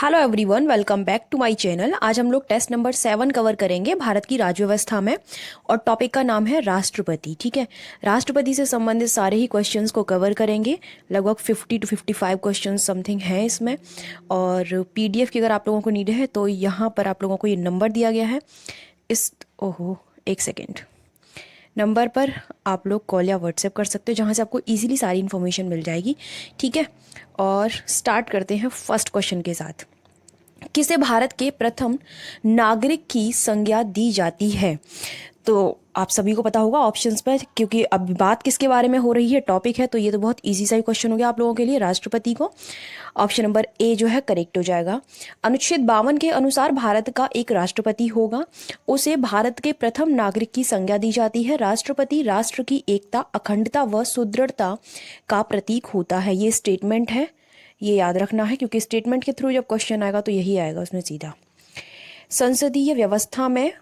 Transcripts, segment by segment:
Hello everyone, welcome back to my channel. आज हम लोग टेस्ट नंबर 7 कवर करेंगे भारत की राज्य व्यवस्था में, और टॉपिक का नाम है राष्ट्रपति। ठीक है, राष्ट्रपति से संबंधित सारे ही क्वेश्चंस को कवर करेंगे। लगभग 50 to 55 क्वेश्चंस समथिंग हैं इसमें। और पीडीएफ की अगर आप लोगों को नीड है तो यहाँ पर आप लोगों को ये नंबर दिया गया है। ओहो, एक सेकेंड। नंबर पर आप लोग कॉल या व्हाट्सएप कर सकते हो, जहाँ से आपको इजीली सारी इन्फॉर्मेशन मिल जाएगी। ठीक है, और स्टार्ट करते हैं फर्स्ट क्वेश्चन के साथ। किसे भारत के प्रथम नागरिक की संज्ञा दी जाती है? तो आप सभी को पता होगा ऑप्शंस पर, क्योंकि अब बात किसके बारे में हो रही है, टॉपिक है, तो ये तो बहुत इजी सा ही क्वेश्चन हो गया आप लोगों के लिए, राष्ट्रपति को। ऑप्शन नंबर ए जो है करेक्ट हो जाएगा। अनुच्छेद 52 के अनुसार भारत का एक राष्ट्रपति होगा, उसे भारत के प्रथम नागरिक की संज्ञा दी जाती है। राष्ट्रपति राष्ट्र की एकता, अखंडता व सुदृढ़ता का प्रतीक होता है। ये स्टेटमेंट है, ये याद रखना है, क्योंकि स्टेटमेंट के थ्रू जब क्वेश्चन आएगा तो यही आएगा उसमें सीधा। संसदीय व्यवस्था में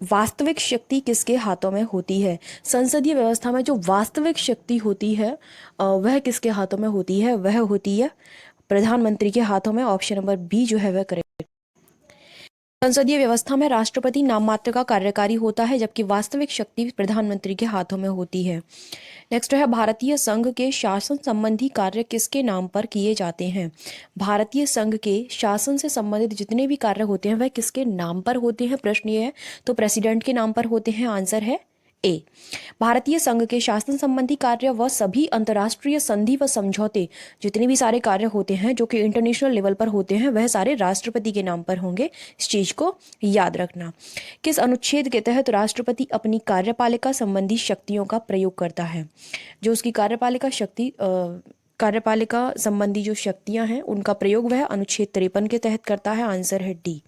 वास्तविक शक्ति किसके हाथों में होती है? संसदीय व्यवस्था में जो वास्तविक शक्ति होती है वह किसके हाथों में होती है? वह होती है प्रधानमंत्री के हाथों में। ऑप्शन नंबर बी जो है वह करेक्ट। संसदीय व्यवस्था में राष्ट्रपति नाम मात्र का कार्यकारी होता है, जबकि वास्तविक शक्ति प्रधानमंत्री के हाथों में होती है। नेक्स्ट है, भारतीय संघ के शासन संबंधी कार्य किसके नाम पर किए जाते हैं? भारतीय संघ के शासन से संबंधित जितने भी कार्य होते हैं वह किसके नाम पर होते हैं? प्रश्न ये है, तो प्रेसिडेंट के नाम पर होते हैं। आंसर है ए। भारतीय संघ के शासन संबंधी कार्य व सभी अंतर्राष्ट्रीय संधि व समझौते, जितने भी सारे कार्य होते हैं जो कि इंटरनेशनल लेवल पर होते हैं, वह सारे राष्ट्रपति के नाम पर होंगे। इस चीज को याद रखना। किस अनुच्छेद के तहत राष्ट्रपति अपनी कार्यपालिका संबंधी शक्तियों का प्रयोग करता है? जो उसकी कार्यपालिका संबंधी जो शक्तियां हैं उनका प्रयोग वह अनुच्छेद 53 के तहत करता है। आंसर है डी।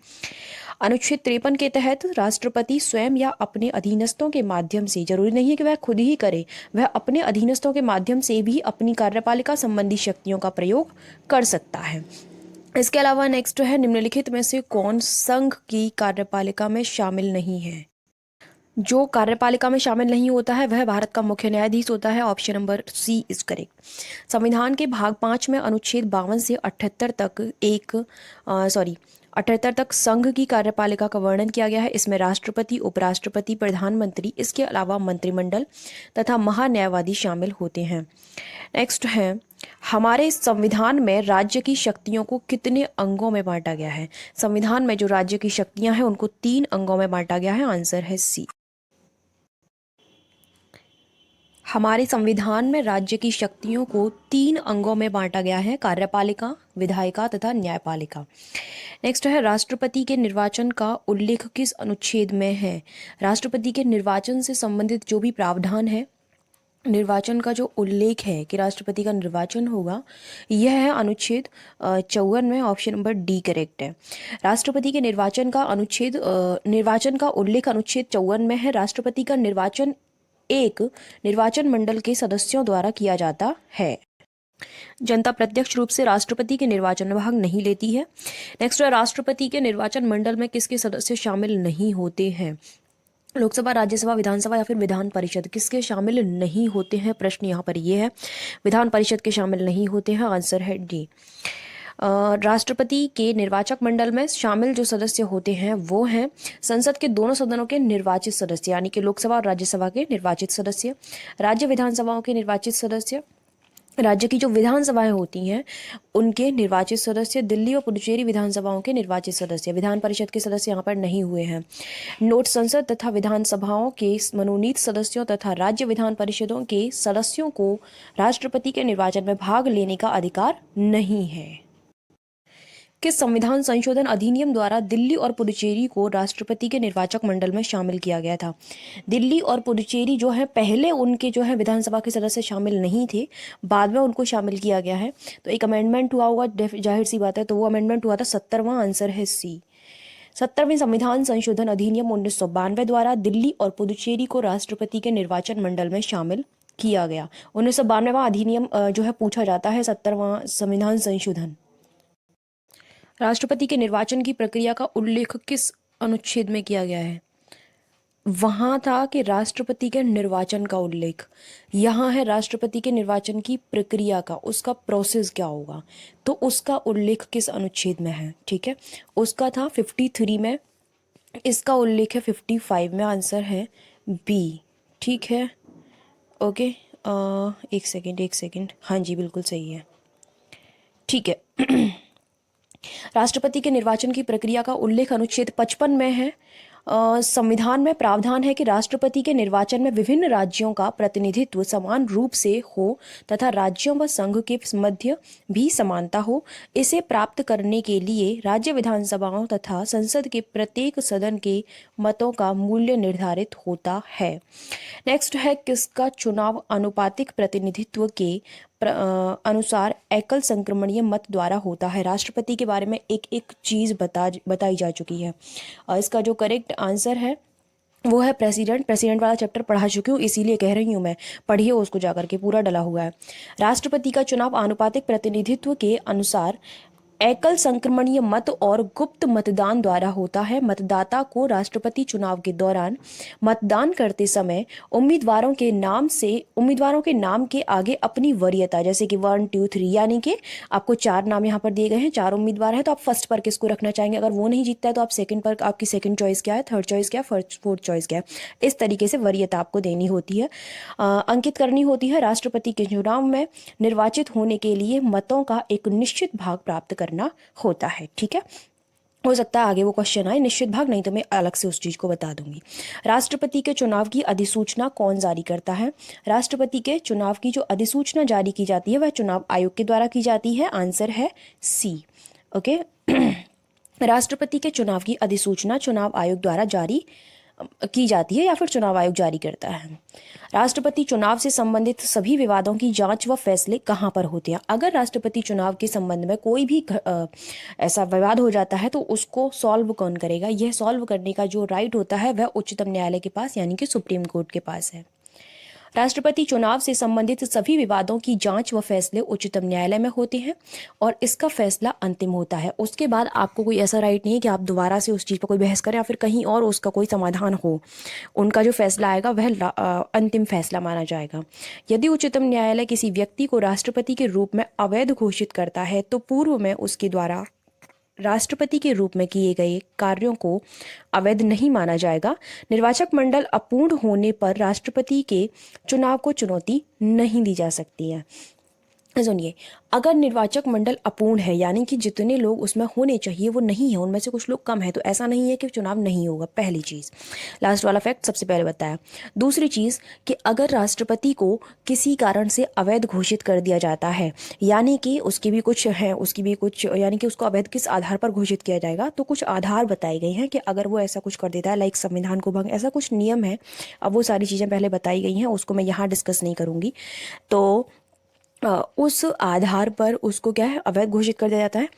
अनुच्छेद 53 के तहत राष्ट्रपति स्वयं या अपने अधीनस्थों के माध्यम से, जरूरी नहीं है कि वह खुद ही करे, वह अपने अधीनस्थों के माध्यम से भी अपनी कार्यपालिका संबंधी शक्तियों का प्रयोग कर सकता है। इसके अलावा नेक्स्ट है, निम्नलिखित में से कौन संघ की कार्यपालिका में शामिल नहीं है? जो कार्यपालिका में शामिल नहीं होता है वह भारत का मुख्य न्यायाधीश होता है। Option number C is correct. संविधान के भाग 5 में अनुच्छेद 52 से 78 तक संघ की कार्यपालिका का वर्णन किया गया है। इसमें राष्ट्रपति, उपराष्ट्रपति, प्रधानमंत्री, इसके अलावा मंत्रिमंडल तथा महान्यायवादी शामिल होते हैं। नेक्स्ट है, हमारे संविधान में राज्य की शक्तियों को कितने अंगों में बांटा गया है? संविधान में जो राज्य की शक्तियां हैं उनको 3 अंगों में बांटा गया है। आंसर है सी। हमारे संविधान में राज्य की शक्तियों को 3 अंगों में बांटा गया है, कार्यपालिका, विधायिका तथा न्यायपालिका। नेक्स्ट है, राष्ट्रपति के निर्वाचन का उल्लेख किस अनुच्छेद में है? राष्ट्रपति के निर्वाचन से संबंधित जो भी प्रावधान है, निर्वाचन का जो उल्लेख है कि राष्ट्रपति का निर्वाचन होगा, यह है अनुच्छेद 54 में। ऑप्शन नंबर डी करेक्ट है। राष्ट्रपति के निर्वाचन का उल्लेख अनुच्छेद 54 में है। राष्ट्रपति का निर्वाचन एक निर्वाचन मंडल के सदस्यों द्वारा किया जाता है। जनता प्रत्यक्ष रूप से राष्ट्रपति के निर्वाचन में भाग नहीं लेती है। नेक्स्ट है, राष्ट्रपति के निर्वाचन मंडल में किसके सदस्य शामिल नहीं होते हैं? लोकसभा, राज्यसभा, विधानसभा या फिर विधान परिषद, किसके शामिल नहीं होते हैं? प्रश्न यहाँ पर ये है, विधान परिषद के शामिल नहीं होते हैं। आंसर है डी। राष्ट्रपति के निर्वाचक मंडल में शामिल जो सदस्य होते हैं वो हैं संसद के दोनों सदनों के निर्वाचित सदस्य, यानी कि लोकसभा और राज्यसभा के निर्वाचित सदस्य, राज्य विधानसभाओं के निर्वाचित सदस्य, राज्य की जो विधानसभाएं होती हैं उनके निर्वाचित सदस्य, दिल्ली और पुडुचेरी विधानसभाओं के निर्वाचित सदस्य। विधान परिषद के सदस्य यहाँ पर नहीं हुए हैं। नोट संसद तथा विधानसभाओं के मनोनीत सदस्यों तथा राज्य विधान परिषदों के सदस्यों को राष्ट्रपति के निर्वाचन में भाग लेने का अधिकार नहीं है। किस संविधान संशोधन अधिनियम द्वारा दिल्ली और पुडुचेरी को राष्ट्रपति के निर्वाचक मंडल में शामिल किया गया था? दिल्ली और पुडुचेरी जो है, पहले उनके जो है विधानसभा के सदस्य शामिल नहीं थे, बाद में उनको शामिल किया गया है। तो एक अमेंडमेंट हुआ होगा, जाहिर सी बात है, तो वो अमेंडमेंट हुआ था 70वां। आंसर है सी। 70वें संविधान संशोधन अधिनियम 1992 द्वारा दिल्ली और पुडुचेरी को राष्ट्रपति के निर्वाचन मंडल में शामिल किया गया। 1992वां अधिनियम जो है पूछा जाता है 70वां संविधान संशोधन। राष्ट्रपति के निर्वाचन की प्रक्रिया का उल्लेख किस अनुच्छेद में किया गया है? वहाँ था कि राष्ट्रपति के निर्वाचन का उल्लेख, यहाँ है राष्ट्रपति के निर्वाचन की प्रक्रिया का, उसका प्रोसेस क्या होगा, तो उसका उल्लेख किस अनुच्छेद में है, ठीक है। उसका था 53 में, इसका उल्लेख है 55 में, आंसर है बी, ठीक है। ओके, एक सेकेंड एक सेकेंड, हाँ जी बिल्कुल सही है, ठीक है। राष्ट्रपति के निर्वाचन की प्रक्रिया का उल्लेख अनुच्छेद 55 में है। संविधान में प्रावधान है कि राष्ट्रपति के निर्वाचन में विभिन्न राज्यों का प्रतिनिधित्व समान रूप से हो तथा राज्यों व संघ के मध्य भी समानता हो। इसे प्राप्त करने के लिए राज्य विधानसभाओं तथा संसद के प्रत्येक सदन के मतों का मूल्य निर्धारित होता है। नेक्स्ट है, किसका चुनाव अनुपातिक प्रतिनिधित्व के अनुसार एकल संक्रमणीय मत द्वारा होता है। राष्ट्रपति के बारे में एक एक चीज बताई जा चुकी है। इसका जो करेक्ट आंसर है वो है प्रेसिडेंट वाला चैप्टर पढ़ा चुकी हूँ, इसीलिए कह रही हूँ मैं, पढ़िए उसको जाकर के, पूरा डला हुआ है। राष्ट्रपति का चुनाव आनुपातिक प्रतिनिधित्व के अनुसार एकल संक्रमणीय मत और गुप्त मतदान द्वारा होता है। मतदाता को राष्ट्रपति चुनाव के दौरान मतदान करते समय उम्मीदवारों के नाम के आगे अपनी वरीयता, जैसे कि 1 2 3, यानी कि आपको 4 नाम यहाँ पर दिए गए हैं, 4 उम्मीदवार हैं, तो आप फर्स्ट पर किसको रखना चाहेंगे, अगर वो नहीं जीतता है तो आप सेकंड पर, आपकी सेकंड चॉइस क्या है, थर्ड चॉइस क्या है, फोर्थ चॉइस क्या है, इस तरीके से वरीयता आपको देनी होती है, अंकित करनी होती है। राष्ट्रपति के चुनाव में निर्वाचित होने के लिए मतों का एक निश्चित भाग प्राप्त करना होता है, ठीक है। हो सकता है आगे वो क्वेश्चन आए, निश्चित भाग नहीं तो मैं अलग से उस चीज को बता दूंगी। राष्ट्रपति के चुनाव की अधिसूचना कौन जारी करता है। राष्ट्रपति के चुनाव की जो अधिसूचना जारी की जाती है वह चुनाव आयोग के द्वारा की जाती है, आंसर है सी। ओके। राष्ट्रपति के चुनाव की अधिसूचना चुनाव आयोग द्वारा जारी की जाती है या फिर चुनाव आयोग जारी करता है। राष्ट्रपति चुनाव से संबंधित सभी विवादों की जांच व फैसले कहाँ पर होते हैं। अगर राष्ट्रपति चुनाव के संबंध में कोई भी ऐसा विवाद हो जाता है तो उसको सॉल्व कौन करेगा, यह सॉल्व करने का जो राइट होता है वह उच्चतम न्यायालय के पास यानी कि सुप्रीम कोर्ट के पास है। राष्ट्रपति चुनाव से संबंधित सभी विवादों की जांच व फैसले उच्चतम न्यायालय में होते हैं और इसका फैसला अंतिम होता है। उसके बाद आपको कोई ऐसा राइट नहीं है कि आप दोबारा से उस चीज़ पर कोई बहस करें या फिर कहीं और उसका कोई समाधान हो। उनका जो फैसला आएगा वह अंतिम फैसला माना जाएगा। यदि उच्चतम न्यायालय किसी व्यक्ति को राष्ट्रपति के रूप में अवैध घोषित करता है तो पूर्व में उसके द्वारा राष्ट्रपति के रूप में किए गए कार्यों को अवैध नहीं माना जाएगा। निर्वाचक मंडल अपूर्ण होने पर राष्ट्रपति के चुनाव को चुनौती नहीं दी जा सकती है। सुनिए, अगर निर्वाचक मंडल अपूर्ण है यानी कि जितने लोग उसमें होने चाहिए वो नहीं है, उनमें से कुछ लोग कम है, तो ऐसा नहीं है कि चुनाव नहीं होगा, पहली चीज़। लास्ट वाला फैक्ट सबसे पहले बताया। दूसरी चीज़ कि अगर राष्ट्रपति को किसी कारण से अवैध घोषित कर दिया जाता है यानी कि उसकी भी कुछ यानी कि उसको अवैध किस आधार पर घोषित किया जाएगा, तो कुछ आधार बताए गए हैं कि अगर वो ऐसा कुछ कर देता है, लाइक संविधान को भंग, ऐसा कुछ नियम है। अब वो सारी चीज़ें पहले बताई गई हैं, उसको मैं यहाँ डिस्कस नहीं करूँगी। तो उस आधार पर उसको क्या है, अवैध घोषित कर दिया जाता है।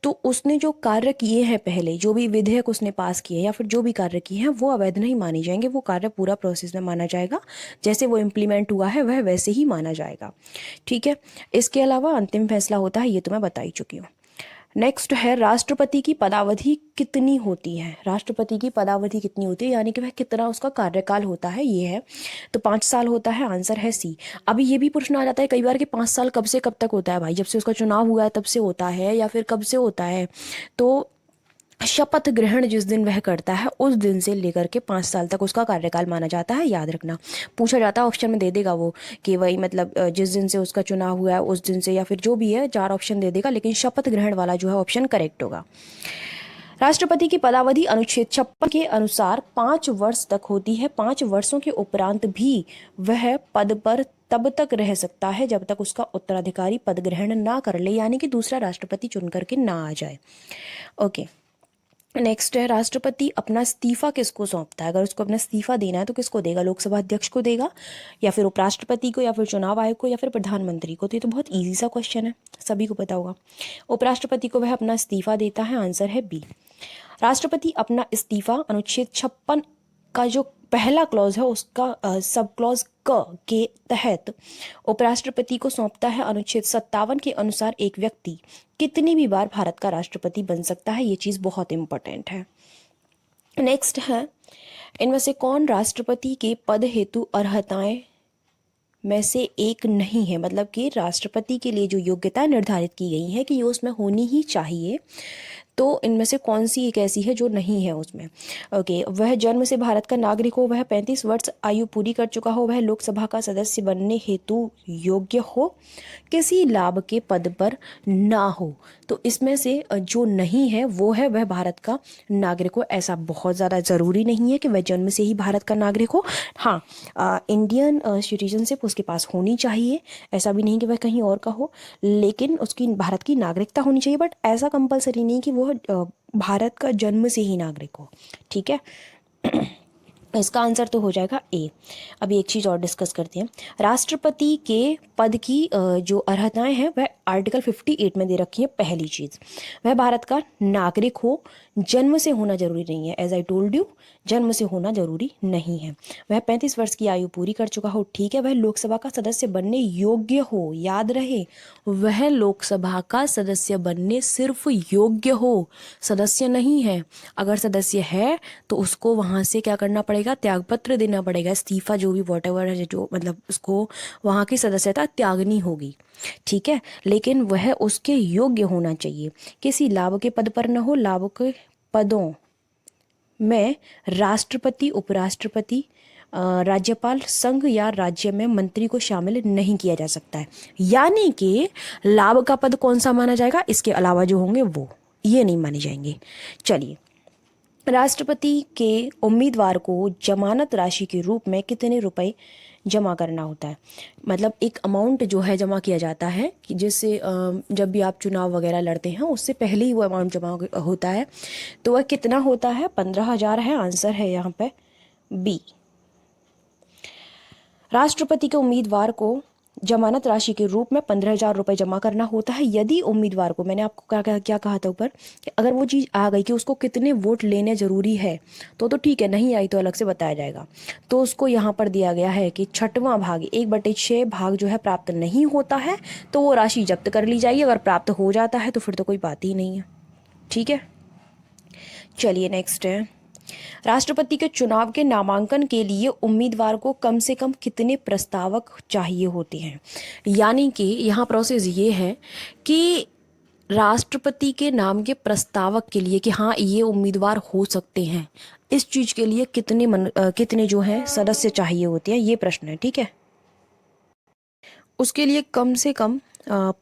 तो उसने जो कार्य किए हैं पहले, जो भी विधेयक उसने पास किए या फिर जो भी कार्य किए हैं वो अवैध नहीं माने जाएंगे, वो कार्य पूरा प्रोसेस में माना जाएगा, जैसे वो इम्प्लीमेंट हुआ है वह वैसे ही माना जाएगा, ठीक है। इसके अलावा अंतिम फैसला होता है, ये तो मैं बता ही चुकी हूँ। नेक्स्ट है, राष्ट्रपति की पदावधि कितनी होती है। राष्ट्रपति की पदावधि कितनी होती है यानी कि वह कितना उसका कार्यकाल होता है, ये है। तो 5 साल होता है, आंसर है सी। अभी ये भी प्रश्न आ जाता है कई बार कि 5 साल कब से कब तक होता है भाई, जब से उसका चुनाव हुआ है तब से होता है या फिर कब से होता है। तो शपथ ग्रहण जिस दिन वह करता है उस दिन से लेकर के 5 साल तक उसका कार्यकाल माना जाता है, याद रखना। पूछा जाता है, ऑप्शन में दे देगा वो कि वही मतलब जिस दिन से उसका चुनाव हुआ है उस दिन से, या फिर जो भी है, 4 ऑप्शन दे देगा, लेकिन शपथ ग्रहण वाला जो है ऑप्शन करेक्ट होगा। राष्ट्रपति की पदावधि अनुच्छेद 56 के अनुसार 5 वर्ष तक होती है। 5 वर्षों के उपरांत भी वह पद पर तब तक रह सकता है जब तक उसका उत्तराधिकारी पद ग्रहण ना कर ले, यानी कि दूसरा राष्ट्रपति चुन करके ना आ जाए। ओके, नेक्स्ट है, राष्ट्रपति अपना इस्तीफा किसको सौंपता है। अगर उसको अपना इस्तीफा देना है तो किसको देगा, लोकसभा अध्यक्ष को देगा या फिर उपराष्ट्रपति को या फिर चुनाव आयोग को या फिर प्रधानमंत्री को। तो ये तो बहुत इजी सा क्वेश्चन है, सभी को पता होगा। उपराष्ट्रपति को वह अपना इस्तीफा देता है, आंसर है बी। राष्ट्रपति अपना इस्तीफा अनुच्छेद 56 का जो पहला क्लॉज है उसका सब क्लॉज क के तहत उपराष्ट्रपति को सौंपता है। अनुच्छेद 57 के अनुसार एक व्यक्ति कितनी भी बार भारत का राष्ट्रपति बन सकता है, ये चीज़ बहुत इंपॉर्टेंट है। नेक्स्ट है, इनमें से कौन राष्ट्रपति के पद हेतु अर्हताएं में से एक नहीं है, मतलब कि राष्ट्रपति के लिए जो योग्यता निर्धारित की गई है कि ये उसमें होनी ही चाहिए, तो इनमें से कौन सी एक ऐसी है जो नहीं है उसमें। ओके, वह जन्म से भारत का नागरिक हो, वह 35 वर्ष आयु पूरी कर चुका हो, वह लोकसभा का सदस्य बनने हेतु योग्य हो, किसी लाभ के पद पर ना हो। तो इसमें से जो नहीं है वो है वह भारत का नागरिक हो। ऐसा बहुत ज़्यादा ज़रूरी नहीं है कि वह जन्म से ही भारत का नागरिक हो। हाँ, इंडियन सिटीजनशिप उसके पास होनी चाहिए, ऐसा भी नहीं कि वह कहीं और का हो, लेकिन उसकी भारत की नागरिकता होनी चाहिए। बट ऐसा कंपलसरी नहीं कि वो भारत का जन्म से ही नागरिक हो। ठीक है, इसका आंसर तो हो जाएगा ए। अभी एक चीज़ और डिस्कस करते हैं। राष्ट्रपति के पद की जो अर्हताएं हैं वह आर्टिकल 58 में दे रखी है। पहली चीज़, वह भारत का नागरिक हो, जन्म से होना जरूरी नहीं है। एज आई टोल्ड यू, जन्म से होना जरूरी नहीं है। वह 35 वर्ष की आयु पूरी कर चुका हो। ठीक है, वह लोकसभा का सदस्य बनने योग्य हो। याद रहे, वह लोकसभा का सदस्य बनने सिर्फ योग्य हो, सदस्य नहीं है। अगर सदस्य है तो उसको वहाँ से क्या करना पड़ेगा, त्यागपत्र देना पड़ेगा, इस्तीफा, जो भी वॉट एवर है, जो मतलब उसको वहाँ की सदस्यता त्यागनी होगी। ठीक है, लेकिन वह उसके योग्य होना चाहिए। किसी लाभ के पद पर न हो। लाभ के पदों में राष्ट्रपति, उपराष्ट्रपति, राज्यपाल, संघ या राज्य में मंत्री को शामिल नहीं किया जा सकता है। यानी कि लाभ का पद कौन सा माना जाएगा, इसके अलावा जो होंगे वो ये नहीं माने जाएंगे। चलिए, राष्ट्रपति के उम्मीदवार को जमानत राशि के रूप में कितने रुपए जमा करना होता है। मतलब एक अमाउंट जो है जमा किया जाता है कि जिससे जब भी आप चुनाव वगैरह लड़ते हैं उससे पहले ही वो अमाउंट जमा होता है। तो वह कितना होता है, 15,000 है। आंसर है यहाँ पे बी। राष्ट्रपति के उम्मीदवार को जमानत राशि के रूप में 15,000 रुपये जमा करना होता है। यदि उम्मीदवार को, मैंने आपको क्या कहा था ऊपर, कि अगर वो चीज़ आ गई कि उसको कितने वोट लेने जरूरी है तो ठीक है, नहीं आई तो अलग से बताया जाएगा। तो उसको यहाँ पर दिया गया है कि 6वां भाग, 1/6 भाग जो है प्राप्त नहीं होता है तो वो राशि जब्त कर ली जाएगी। अगर प्राप्त हो जाता है तो फिर तो कोई बात ही नहीं है। ठीक है, चलिए नेक्स्ट है, राष्ट्रपति के चुनाव के नामांकन के लिए उम्मीदवार को कम से कम कितने प्रस्तावक चाहिए होते हैं। यानी कि यहाँ प्रोसेस ये है कि राष्ट्रपति के नाम के प्रस्तावक के लिए कि हाँ ये उम्मीदवार हो सकते हैं, इस चीज के लिए कितने जो हैं सदस्य चाहिए होते हैं, ये प्रश्न है। ठीक है, उसके लिए कम से कम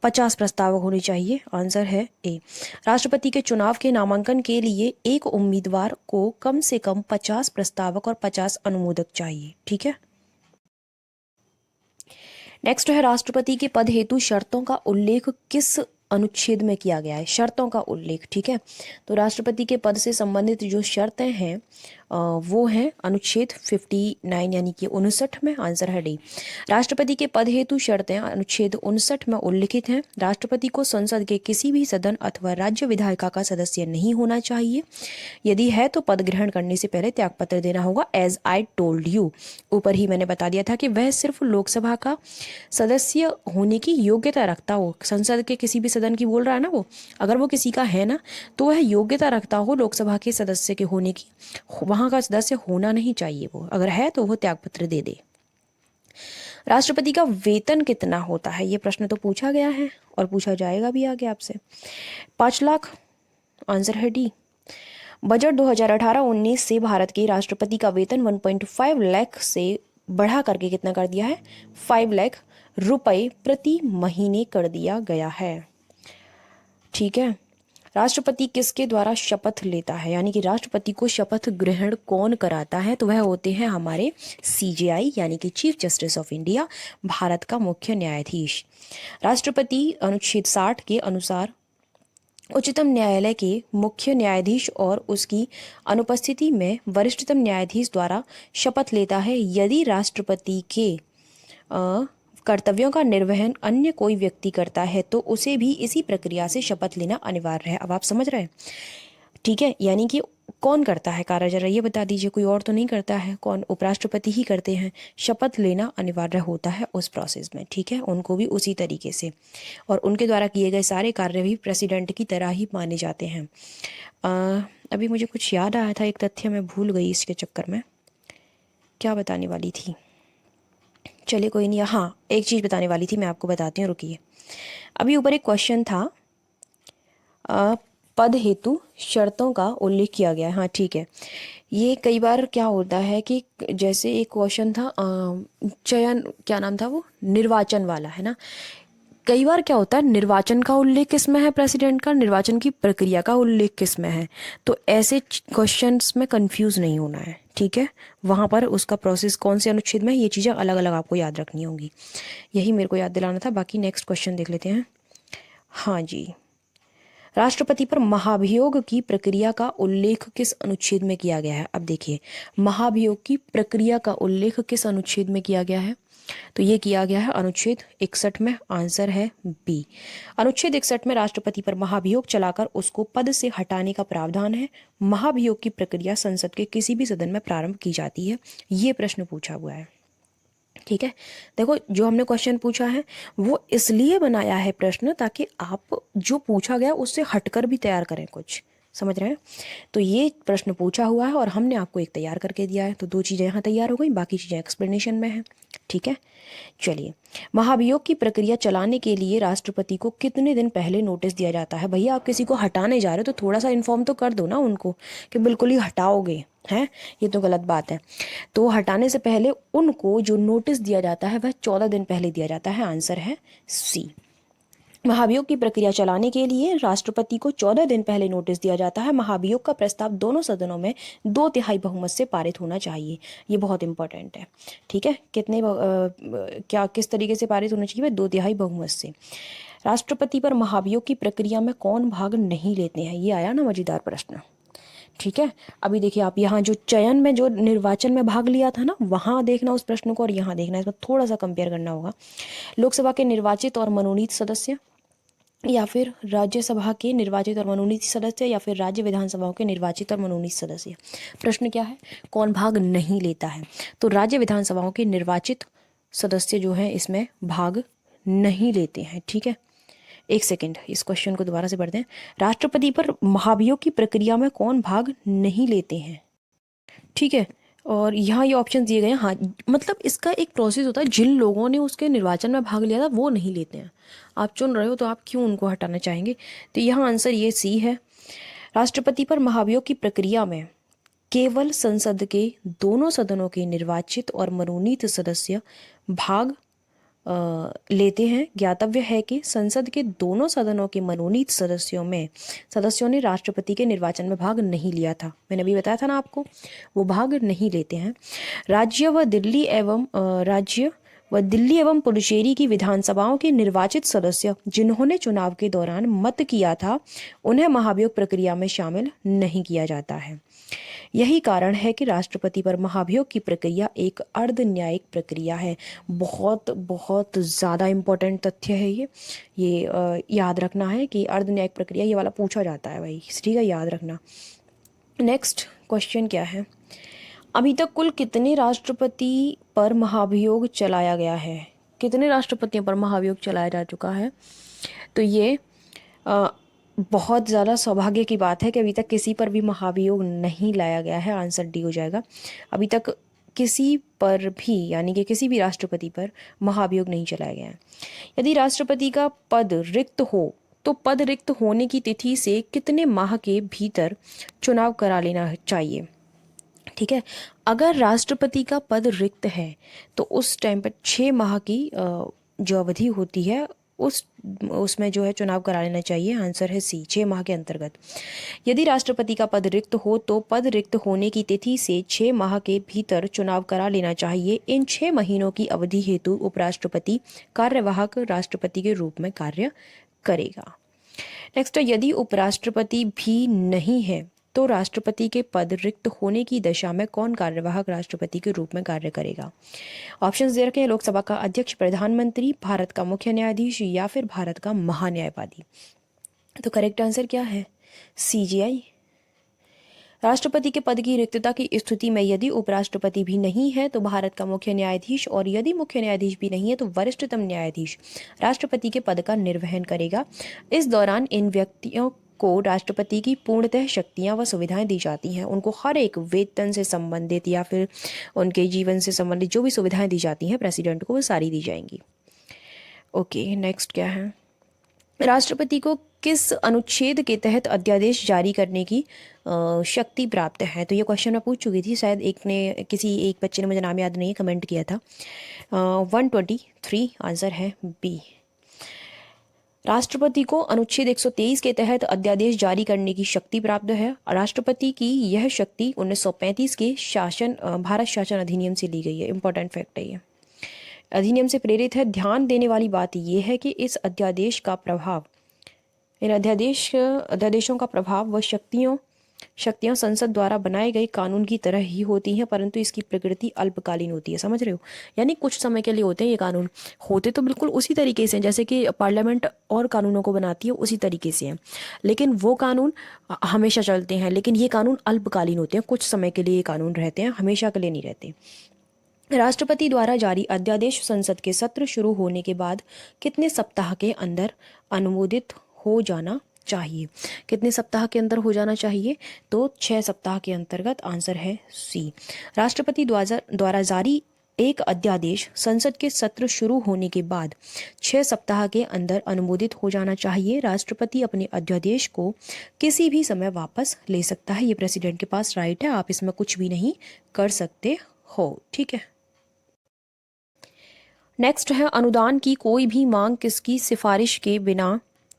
50 प्रस्तावक होने चाहिए। आंसर है ए। राष्ट्रपति के चुनाव के नामांकन के लिए एक उम्मीदवार को कम से कम 50 प्रस्तावक और 50 अनुमोदक चाहिए। ठीक है, नेक्स्ट है, राष्ट्रपति के पद हेतु शर्तों का उल्लेख किस अनुच्छेद में किया गया है। शर्तों का उल्लेख, ठीक है, तो राष्ट्रपति के पद से संबंधित जो शर्तें हैं वो हैं अनुच्छेद 59 यानी कि 59 में। आंसर है डी। राष्ट्रपति के पद हेतु शर्तें अनुच्छेद 59 में उल्लिखित हैं। राष्ट्रपति को संसद के किसी भी सदन अथवा राज्य विधायिका का सदस्य नहीं होना चाहिए। यदि है तो पद ग्रहण करने से पहले त्यागपत्र देना होगा। एज आई टोल्ड यू, ऊपर ही मैंने बता दिया था कि वह सिर्फ लोकसभा का सदस्य होने की योग्यता रखता हो। संसद के किसी भी सदन की बोल रहा है ना वो, अगर वो किसी का है ना तो वह योग्यता रखता हो लोकसभा के सदस्य के होने की, वहां का सदस्य होना नहीं चाहिए। वो अगर है तो वो त्यागपत्र दे दे। राष्ट्रपति का वेतन कितना होता है, ये प्रश्न तो पूछा गया है और पूछा जाएगा भी आगे आपसे। 5 लाख। आंसर है डी। बजट 2018-19 से भारत के राष्ट्रपति का वेतन 1.5 लाख से बढ़ा करके कितना कर दिया है, 5 लाख रुपए प्रति महीने कर दिया गया है। ठीक है, राष्ट्रपति किसके द्वारा शपथ लेता है, यानी कि राष्ट्रपति को शपथ ग्रहण कौन कराता है, तो वह होते हैं हमारे CJI यानी कि chief justice of India, Bharat का मुख्य न्यायाधीश। राष्ट्रपति अनुच्छेद 60 के अनुसार उच्चतम न्यायालय के मुख्य न्यायाधीश और उसकी अनुपस्थिति में वरिष्ठतम न्यायाधीश द्वारा शपथ लेता है। यदि राष्ट्रपति के कर्तव्यों का निर्वहन अन्य कोई व्यक्ति करता है तो उसे भी इसी प्रक्रिया से शपथ लेना अनिवार्य है। अब आप समझ रहे हैं, ठीक है, यानी कि कौन करता है कार्य, जरा ये बता दीजिए, कोई और तो नहीं करता है, कौन, उपराष्ट्रपति ही करते हैं। शपथ लेना अनिवार्य होता है उस प्रोसेस में, ठीक है, उनको भी उसी तरीके से, और उनके द्वारा किए गए सारे कार्य भी प्रेसिडेंट की तरह ही माने जाते हैं। अभी मुझे कुछ याद आया था, एक तथ्य मैं भूल गई इसके चक्कर में। क्या बताने वाली थी, चलिए कोई नहीं, हाँ एक चीज़ बताने वाली थी, मैं आपको बताती हूँ, रुकिए। अभी ऊपर एक क्वेश्चन था, पद हेतु शर्तों का उल्लेख किया गया है। हाँ ठीक है, ये कई बार क्या होता है कि जैसे एक क्वेश्चन था चयन, क्या नाम था वो, निर्वाचन वाला है ना। कई बार क्या होता है, निर्वाचन का उल्लेख किस में है, प्रेसिडेंट का, निर्वाचन की प्रक्रिया का उल्लेख किस में है। तो ऐसे क्वेश्चंस में कंफ्यूज नहीं होना है, ठीक है। वहाँ पर उसका प्रोसेस कौन से अनुच्छेद में है, ये चीज़ें अलग अलग आपको याद रखनी होंगी। यही मेरे को याद दिलाना था। बाकी नेक्स्ट क्वेश्चन देख लेते हैं। हाँ जी, राष्ट्रपति पर महाभियोग की प्रक्रिया का उल्लेख किस अनुच्छेद में किया गया है। अब देखिए, महाभियोग की प्रक्रिया का उल्लेख किस अनुच्छेद में किया गया है, तो ये किया गया है अनुच्छेद 61 में। आंसर है बी। अनुच्छेद 61 में राष्ट्रपति पर महाभियोग चलाकर उसको पद से हटाने का प्रावधान है। महाभियोग की प्रक्रिया संसद के किसी भी सदन में प्रारंभ की जाती है। ये प्रश्न पूछा हुआ है, ठीक है। देखो, जो हमने क्वेश्चन पूछा है वो इसलिए बनाया है प्रश्न, ताकि आप जो पूछा गया उससे हटकर भी तैयार करें कुछ, समझ रहे हैं। तो ये प्रश्न पूछा हुआ है और हमने आपको एक तैयार करके दिया है। तो दो चीज़ें यहाँ तैयार हो गई, बाकी चीज़ें एक्सप्लेनेशन में है, ठीक है। चलिए, महाभियोग की प्रक्रिया चलाने के लिए राष्ट्रपति को कितने दिन पहले नोटिस दिया जाता है। भैया, आप किसी को हटाने जा रहे हो तो थोड़ा सा इन्फॉर्म तो कर दो ना उनको, कि बिल्कुल ही हटाओगे, हैं, ये तो गलत बात है। तो हटाने से पहले उनको जो नोटिस दिया जाता है वह 14 दिन पहले दिया जाता है। आंसर है सी। महाभियोग की प्रक्रिया चलाने के लिए राष्ट्रपति को 14 दिन पहले नोटिस दिया जाता है। महाभियोग का प्रस्ताव दोनों सदनों में 2/3 बहुमत से पारित होना चाहिए। ये बहुत इंपॉर्टेंट है, ठीक है। क्या किस तरीके से पारित होना चाहिए, 2/3 बहुमत से। राष्ट्रपति पर महाभियोग की प्रक्रिया में कौन भाग नहीं लेते हैं, ये आया ना मजेदार प्रश्न, ठीक है। अभी देखिए, आप यहाँ जो चयन में, जो निर्वाचन में भाग लिया था ना, वहाँ देखना उस प्रश्न को, और यहाँ देखना, इसको थोड़ा सा कंपेयर करना होगा। लोकसभा के निर्वाचित और मनोनीत सदस्य, या फिर राज्यसभा के निर्वाचित और मनोनीत सदस्य, या फिर राज्य विधानसभाओं के निर्वाचित और मनोनीत सदस्य। प्रश्न क्या है, कौन भाग नहीं लेता है। तो राज्य विधानसभाओं के निर्वाचित सदस्य जो हैं इसमें भाग नहीं लेते हैं, ठीक है। एक सेकेंड, इस क्वेश्चन को दोबारा से पढ़ते हैं। राष्ट्रपति पर महाभियोग की प्रक्रिया में कौन भाग नहीं लेते हैं, ठीक है। और यहाँ ये ऑप्शन दिए गए हैं। हाँ, मतलब इसका एक प्रोसेस होता है, जिन लोगों ने उसके निर्वाचन में भाग लिया था वो नहीं लेते हैं। आप चुन रहे हो तो आप क्यों उनको हटाना चाहेंगे। तो यहाँ आंसर ये सी है। राष्ट्रपति पर महाभियोग की प्रक्रिया में केवल संसद के दोनों सदनों के निर्वाचित और मनोनीत सदस्य भाग लेते हैं। ज्ञातव्य है कि संसद के दोनों सदनों के मनोनीत सदस्यों ने राष्ट्रपति के निर्वाचन में भाग नहीं लिया था। मैंने अभी बताया था ना आपको, वो भाग नहीं लेते हैं। राज्य व दिल्ली एवं पुडुचेरी की विधानसभाओं के निर्वाचित सदस्य जिन्होंने चुनाव के दौरान मत किया था, उन्हें महाभियोग प्रक्रिया में शामिल नहीं किया जाता है। यही कारण है कि राष्ट्रपति पर महाभियोग की प्रक्रिया एक अर्ध न्यायिक प्रक्रिया है। बहुत बहुत ज़्यादा इम्पोर्टेंट तथ्य है ये याद रखना है कि अर्ध न्यायिक प्रक्रिया, ये वाला पूछा जाता है भाई, ठीक है, याद रखना। नेक्स्ट क्वेश्चन क्या है, अभी तक कुल कितने राष्ट्रपति पर महाभियोग चलाया गया है, कितने राष्ट्रपतियों पर महाभियोग चलाया जा चुका है। तो ये बहुत ज़्यादा सौभाग्य की बात है कि अभी तक किसी पर भी महाभियोग नहीं लाया गया है। आंसर डी हो जाएगा। अभी तक किसी पर भी, यानी कि किसी भी राष्ट्रपति पर महाभियोग नहीं चलाया गया है। यदि राष्ट्रपति का पद रिक्त हो तो पद रिक्त होने की तिथि से कितने माह के भीतर चुनाव करा लेना चाहिए, ठीक है। अगर राष्ट्रपति का पद रिक्त है तो उस टाइम पर 6 माह की जो अवधि होती है उसमें जो है चुनाव करा लेना चाहिए। आंसर है सी, 6 माह के अंतर्गत। यदि राष्ट्रपति का पद रिक्त हो तो पद रिक्त होने की तिथि से 6 माह के भीतर चुनाव करा लेना चाहिए। इन 6 महीनों की अवधि हेतु उपराष्ट्रपति कार्यवाहक राष्ट्रपति के रूप में कार्य करेगा। नेक्स्ट, यदि उपराष्ट्रपति भी नहीं है तो राष्ट्रपति के पद रिक्त होने की दशा में कौन कार्यवाहक राष्ट्रपति के रूप में कार्य करेगा। ऑप्शंस दे रखे हैं, लोकसभा का अध्यक्ष, प्रधानमंत्री, भारत का मुख्य न्यायाधीश, या फिर भारत का महान्यायवादी। तो करेक्ट आंसर क्या है, CJI। राष्ट्रपति के पद की रिक्तता की स्थिति में यदि उपराष्ट्रपति भी नहीं है तो भारत का मुख्य न्यायाधीश, और यदि मुख्य न्यायाधीश भी नहीं है तो वरिष्ठतम न्यायाधीश राष्ट्रपति के पद का निर्वहन करेगा। इस दौरान इन व्यक्तियों को राष्ट्रपति की पूर्णतः शक्तियां व सुविधाएं दी जाती हैं। उनको हर एक वेतन से संबंधित या फिर उनके जीवन से संबंधित जो भी सुविधाएं दी जाती हैं प्रेसिडेंट को, वो सारी दी जाएंगी। ओके, नेक्स्ट क्या है? राष्ट्रपति को किस अनुच्छेद के तहत अध्यादेश जारी करने की शक्ति प्राप्त है? तो ये क्वेश्चन मैं पूछ चुकी थी, शायद एक बच्चे ने, मुझे नाम याद नहीं है, कमेंट किया था। 123 आंसर है बी। राष्ट्रपति को अनुच्छेद 123 के तहत अध्यादेश जारी करने की शक्ति प्राप्त है। राष्ट्रपति की यह शक्ति 1935 के भारत शासन अधिनियम से ली गई है। इंपॉर्टेंट फैक्ट है ये, अधिनियम से प्रेरित है। ध्यान देने वाली बात यह है कि इस अध्यादेश का प्रभाव, इन अध्यादेशों का प्रभाव व शक्तियां संसद द्वारा बनाए गए कानून की तरह ही होती हैं, परंतु इसकी प्रकृति अल्पकालीन होती है। समझ रहे हो? यानी कुछ समय के लिए होते हैं ये कानून, होते तो बिल्कुल उसी तरीके से जैसे कि पार्लियामेंट और कानूनों को बनाती है उसी तरीके से हैं, लेकिन वो कानून हमेशा चलते हैं। लेकिन ये कानून अल्पकालीन होते हैं, कुछ समय के लिए ये कानून रहते हैं, हमेशा के लिए नहीं रहते। राष्ट्रपति द्वारा जारी अध्यादेश संसद के सत्र शुरू होने के बाद कितने सप्ताह के अंदर अनुमोदित हो जाना चाहिए? कितने सप्ताह के अंदर हो जाना चाहिए? तो 6 सप्ताह के अंतर्गत। आंसर है सी। राष्ट्रपति द्वारा जारी एक अध्यादेश संसद के सत्र शुरू होने के बाद 6 सप्ताह के अंदर अनुमोदित हो जाना चाहिए। राष्ट्रपति अपने अध्यादेश को किसी भी समय वापस ले सकता है। ये प्रेसिडेंट के पास राइट है, आप इसमें कुछ भी नहीं कर सकते हो। ठीक है, नेक्स्ट है, अनुदान की कोई भी मांग किसकी सिफारिश के बिना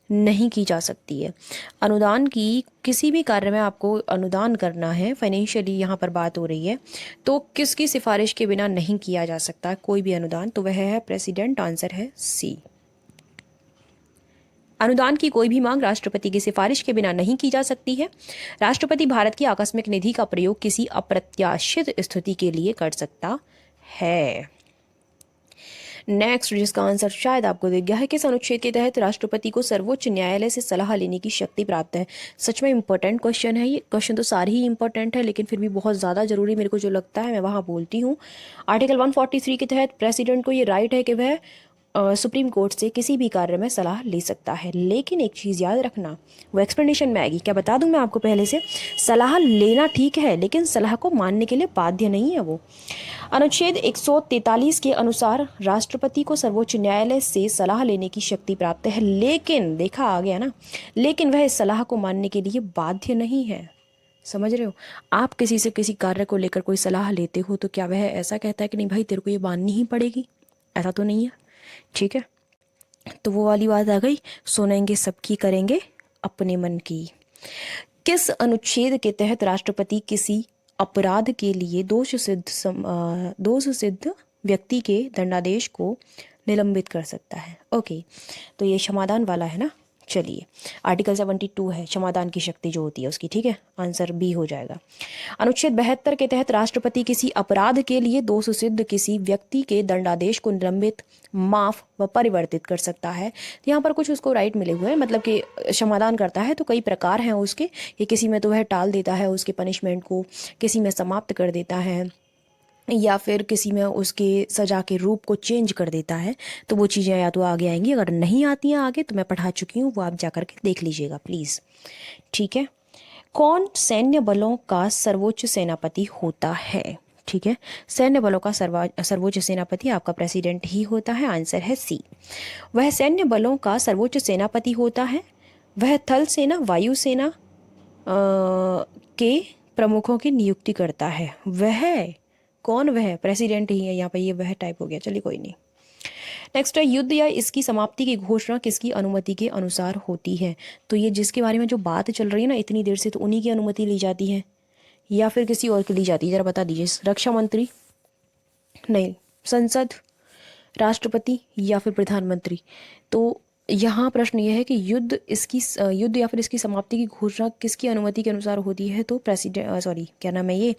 नहीं की जा सकती है? अनुदान की किसी भी कार्य में आपको अनुदान करना है, फाइनेंशियली यहाँ पर बात हो रही है, तो किसकी सिफारिश के बिना नहीं किया जा सकता कोई भी अनुदान? तो वह है प्रेसिडेंट। आंसर है सी। अनुदान की कोई भी मांग राष्ट्रपति की सिफारिश के बिना नहीं की जा सकती है। राष्ट्रपति भारत की आकस्मिक निधि का प्रयोग किसी अप्रत्याशित स्थिति के लिए कर सकता है। नेक्स्ट, जिसका आंसर शायद आपको दिख गया है, किस अनुच्छेद के तहत राष्ट्रपति को सर्वोच्च न्यायालय से सलाह लेने की शक्ति प्राप्त है? सच में इंपॉर्टेंट क्वेश्चन है ये। क्वेश्चन तो सारे ही इंपॉर्टेंट है, लेकिन फिर भी बहुत ज़्यादा जरूरी मेरे को जो लगता है मैं वहाँ बोलती हूँ। आर्टिकल 143 के तहत प्रेसिडेंट को ये राइट है कि वह सुप्रीम कोर्ट से किसी भी कार्य में सलाह ले सकता है, लेकिन एक चीज़ याद रखना, वो एक्सप्लेनेशन में आएगी। क्या बता दूं मैं आपको पहले से? सलाह लेना ठीक है, लेकिन सलाह को मानने के लिए बाध्य नहीं है वो। अनुच्छेद 143 के अनुसार राष्ट्रपति को सर्वोच्च न्यायालय से सलाह लेने की शक्ति प्राप्त है, लेकिन देखा आ गया ना, लेकिन वह इस सलाह को मानने के लिए बाध्य नहीं है। समझ रहे हो? आप किसी से किसी कार्य को लेकर कोई सलाह लेते हो तो क्या वह ऐसा कहता है कि नहीं भाई तेरे को ये माननी ही पड़ेगी? ऐसा तो नहीं है। ठीक है, तो वो वाली बात आ गई, सुनेंगे सबकी, करेंगे अपने मन की। किस अनुच्छेद के तहत राष्ट्रपति किसी अपराध के लिए दोष सिद्ध व्यक्ति के दंडादेश को निलंबित कर सकता है? ओके, तो ये क्षमादान वाला है ना। चलिए, आर्टिकल 72 है क्षमादान की शक्ति जो होती है उसकी। ठीक है, आंसर बी हो जाएगा। अनुच्छेद 72 के तहत राष्ट्रपति किसी अपराध के लिए दोष सिद्ध किसी व्यक्ति के दंडादेश को निलंबित, माफ व परिवर्तित कर सकता है। तो यहाँ पर कुछ उसको राइट मिले हुए हैं, मतलब कि क्षमादान करता है तो कई प्रकार हैं उसके, कि किसी में तो वह टाल देता है उसके पनिशमेंट को, किसी में समाप्त कर देता है, या फिर किसी में उसके सजा के रूप को चेंज कर देता है। तो वो चीज़ें या तो आगे आएंगी, अगर नहीं आती हैं आगे तो मैं पढ़ा चुकी हूँ, वो आप जा कर के देख लीजिएगा प्लीज़। ठीक है, कौन सैन्य बलों का सर्वोच्च सेनापति होता है? ठीक है, सैन्य बलों का सर्वोच्च सेनापति आपका प्रेसिडेंट ही होता है। आंसर है सी। वह सैन्य बलों का सर्वोच्च सेनापति होता है। वह थल सेना, वायु सेना के प्रमुखों की नियुक्ति करता है। वह कौन? वह प्रेसिडेंट ही है। यहाँ पे ये वह टाइप हो गया, चलिए कोई नहीं। नेक्स्ट है, युद्ध या इसकी समाप्ति की घोषणा किसकी अनुमति के अनुसार होती है? तो ये जिसके बारे में जो बात चल रही है ना इतनी देर से, तो उन्हीं की अनुमति ली जाती है या फिर किसी और की ली जाती है? जरा बता दीजिए। रक्षा मंत्री? नहीं। संसद, राष्ट्रपति या फिर प्रधानमंत्री? तो यहाँ प्रश्न यह है कि युद्ध या फिर इसकी समाप्ति की घोषणा किसकी अनुमति के अनुसार होती है? तो क्या नाम है ये,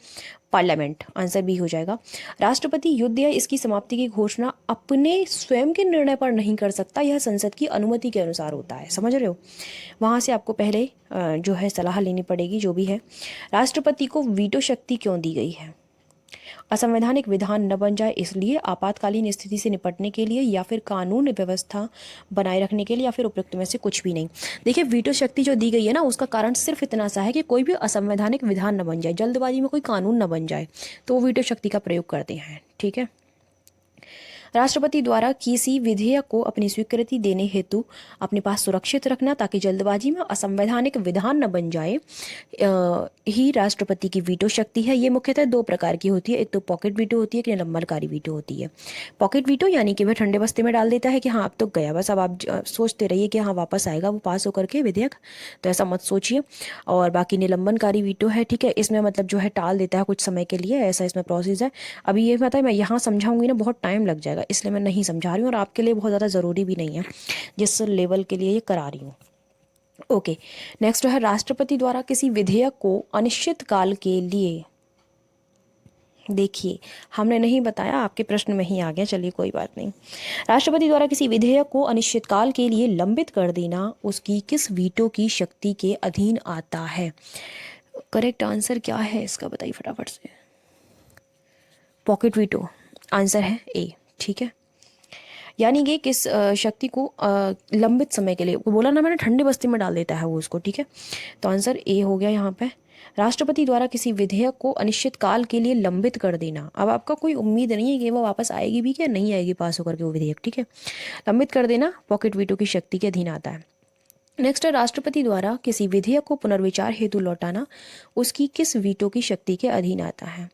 पार्लियामेंट। आंसर बी हो जाएगा। राष्ट्रपति युद्ध या इसकी समाप्ति की घोषणा अपने स्वयं के निर्णय पर नहीं कर सकता, यह संसद की अनुमति के अनुसार होता है। समझ रहे हो? वहाँ से आपको पहले जो है सलाह लेनी पड़ेगी जो भी है। राष्ट्रपति को वीटो शक्ति क्यों दी गई है? असंवैधानिक विधान न बन जाए इसलिए, आपातकालीन स्थिति से निपटने के लिए, या फिर कानून व्यवस्था बनाए रखने के लिए, या फिर उपयुक्त में से कुछ भी नहीं। देखिए वीटो शक्ति जो दी गई है ना, उसका कारण सिर्फ इतना सा है कि कोई भी असंवैधानिक विधान न बन जाए, जल्दबाजी में कोई कानून न बन जाए, तो वो वीटो शक्ति का प्रयोग करते हैं। ठीक है। राष्ट्रपति द्वारा किसी विधेयक को अपनी स्वीकृति देने हेतु अपने पास सुरक्षित रखना ताकि जल्दबाजी में असंवैधानिक विधान न बन जाए, ही राष्ट्रपति की वीटो शक्ति है। ये मुख्यतः दो प्रकार की होती है, एक तो पॉकेट वीटो होती है, एक निलंबनकारी वीटो होती है। पॉकेट वीटो यानी कि वह ठंडे बस्ते में डाल देता है कि हाँ अब तो गया, बस अब आप सोचते रहिए कि हाँ वापस आएगा वो पास होकर के विधेयक, तो ऐसा मत सोचिए। और बाकी निलंबनकारी वीटो है, ठीक है, इसमें मतलब जो है टाल देता है कुछ समय के लिए, ऐसा इसमें प्रोसेस है। अभी ये पता है मैं यहाँ समझाऊंगी ना बहुत टाइम लग जाएगा, इसलिए मैं नहीं समझा रही हूँ, और आपके लिए बहुत ज़्यादा ज़रूरी भी नहीं है जिस लेवल के लिए ये करा रही हूँ। ओके, नेक्स्ट है राष्ट्रपति द्वारा किसी विधेयक को अनिश्चित काल के लिए, देखिए हमने नहीं बताया, आपके प्रश्न में ही आ गया, चलिए कोई बात नहीं। राष्ट्रपति द्वारा किसी विधेयक को अनिश्चित काल के लिए लंबित कर देना उसकी किस वीटो की शक्ति के अधीन आता है? करेक्ट आंसर क्या है इसका बताइए फटाफट से। पॉकेट वीटो आंसर है ए। ठीक है, यानी कि किस शक्ति को लंबित समय के लिए, बोला ना मैंने, ठंडे बस्ती में डाल देता है वो उसको। ठीक है, तो आंसर ए हो गया यहाँ पे। राष्ट्रपति द्वारा किसी विधेयक को अनिश्चित काल के लिए लंबित कर देना, अब आपका कोई उम्मीद नहीं है कि वो वापस आएगी भी क्या नहीं आएगी पास होकर के वो विधेयक। ठीक है, लंबित कर देना पॉकेट वीटो की शक्ति के अधीन आता है। नेक्स्ट है राष्ट्रपति द्वारा किसी विधेयक को पुनर्विचार हेतु लौटाना उसकी किस वीटो की शक्ति के अधीन आता है?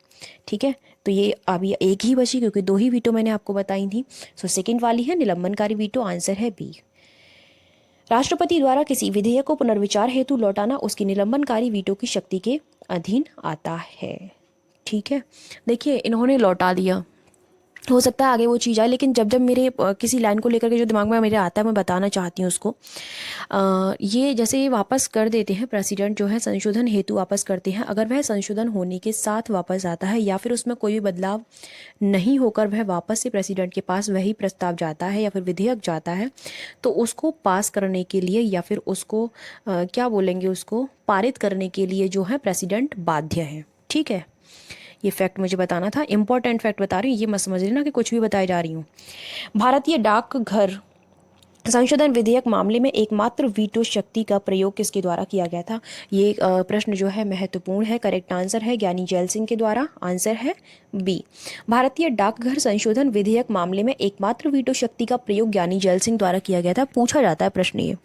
ठीक है, तो ये अभी एक ही बची क्योंकि दो ही वीटो मैंने आपको बताई थी। सो सेकंड वाली है निलंबनकारी वीटो, आंसर है बी। राष्ट्रपति द्वारा किसी विधेयक को पुनर्विचार हेतु लौटाना उसकी निलंबनकारी वीटो की शक्ति के अधीन आता है। ठीक है, देखिए इन्होंने लौटा दिया, हो सकता है आगे वो चीज़ आए, लेकिन जब जब मेरे किसी लाइन को लेकर के जो दिमाग में मेरे आता है मैं बताना चाहती हूँ उसको। ये जैसे ये वापस कर देते हैं, प्रेसिडेंट जो है संशोधन हेतु वापस करते हैं, अगर वह संशोधन होने के साथ वापस आता है या फिर उसमें कोई भी बदलाव नहीं होकर वह वापस से प्रेसिडेंट के पास वही प्रस्ताव जाता है या फिर विधेयक जाता है, तो उसको पास करने के लिए या फिर उसको क्या बोलेंगे, उसको पारित करने के लिए जो है प्रेसिडेंट बाध्य है। ठीक है, ये फैक्ट मुझे बताना था, इंपॉर्टेंट फैक्ट बता रही हूँ, ये मत समझ लेना कि कुछ भी बताई जा रही हूँ। भारतीय डाकघर संशोधन विधेयक मामले में एकमात्र वीटो शक्ति का प्रयोग किसके द्वारा किया गया था? ये प्रश्न जो है महत्वपूर्ण है। करेक्ट आंसर है ज्ञानी जैल सिंह के द्वारा, आंसर है बी। भारतीय डाकघर संशोधन विधेयक मामले में एकमात्र वीटो शक्ति का प्रयोग ज्ञानी जैल सिंह द्वारा किया गया था। पूछा जाता है प्रश्न ये,